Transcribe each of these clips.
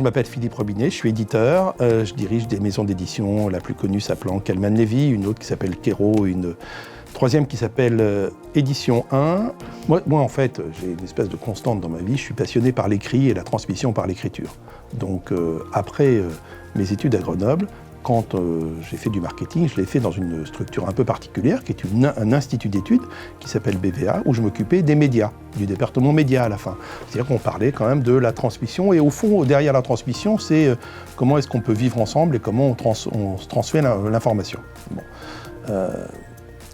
m'appelle Philippe Robinet, je suis éditeur. Je dirige des maisons d'édition, la plus connue s'appelant Calman Levy, une autre qui s'appelle Kero, une troisième qui s'appelle Édition 1. Moi, en fait, j'ai une espèce de constante dans ma vie. Je suis passionné par l'écrit et la transmission par l'écriture. Donc, après mes études à Grenoble, quand j'ai fait du marketing, je l'ai fait dans une structure un peu particulière, qui est un institut d'études qui s'appelle BVA, où je m'occupais des médias, du département médias à la fin. C'est-à-dire qu'on parlait quand même de la transmission, et au fond, derrière la transmission, c'est comment est-ce qu'on peut vivre ensemble et comment on se transmet l'information. Bon.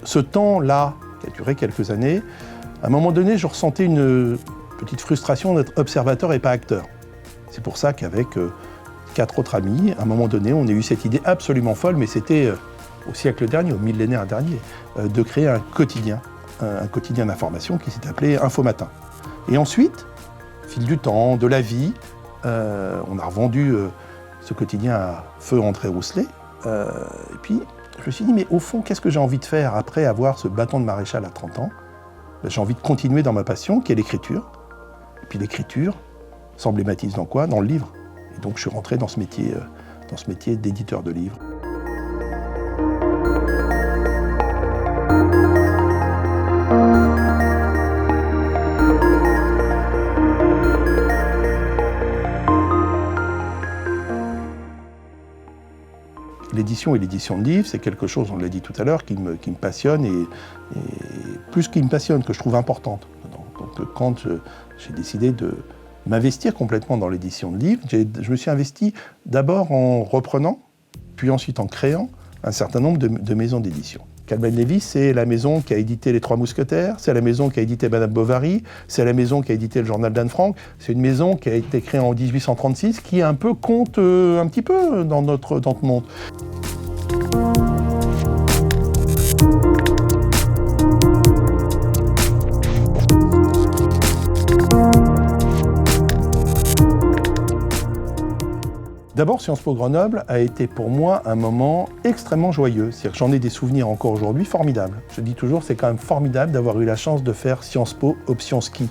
Ce temps-là, qui a duré quelques années, à un moment donné, je ressentais une petite frustration d'être observateur et pas acteur. C'est pour ça qu'avec 4 autres amis, à un moment donné, on a eu cette idée absolument folle, mais c'était au siècle dernier, au millénaire dernier, de créer un quotidien d'information qui s'est appelé Info Matin. Et ensuite, au fil du temps, de la vie, on a revendu ce quotidien à feu André Rousselet. Et puis, je me suis dit, mais au fond, qu'est-ce que j'ai envie de faire après avoir ce bâton de maréchal à 30 ans? J'ai envie de continuer dans ma passion, qui est l'écriture. Et puis l'écriture s'emblématise dans quoi? Dans le livre. Et donc je suis rentré dans ce métier d'éditeur de livres. L'édition et l'édition de livres, c'est quelque chose, on l'a dit tout à l'heure, qui me passionne et plus qui me passionne, que je trouve importante. Donc quand j'ai décidé de m'investir complètement dans l'édition de livres, je me suis investi d'abord en reprenant, puis ensuite en créant un certain nombre de maisons d'édition. Calman Levy, c'est la maison qui a édité Les Trois Mousquetaires, c'est la maison qui a édité Madame Bovary, c'est la maison qui a édité le journal d'Anne Frank. C'est une maison qui a été créée en 1836, qui un peu compte un petit peu dans notre monde. D'abord, Sciences Po Grenoble a été pour moi un moment extrêmement joyeux. C'est-à-dire que j'en ai des souvenirs encore aujourd'hui formidables. Je dis toujours, c'est quand même formidable d'avoir eu la chance de faire Sciences Po option ski.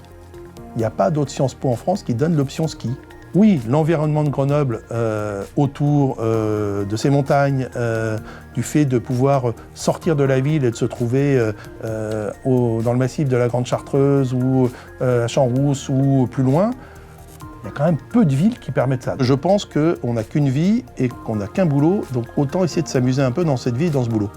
Il n'y a pas d'autres Sciences Po en France qui donnent l'option ski. Oui, l'environnement de Grenoble autour de ces montagnes, du fait de pouvoir sortir de la ville et de se trouver dans le massif de la Grande Chartreuse ou à Champs-Rousse ou plus loin, il y a quand même peu de villes qui permettent ça. Je pense qu'on n'a qu'une vie et qu'on n'a qu'un boulot, donc autant essayer de s'amuser un peu dans cette vie et dans ce boulot.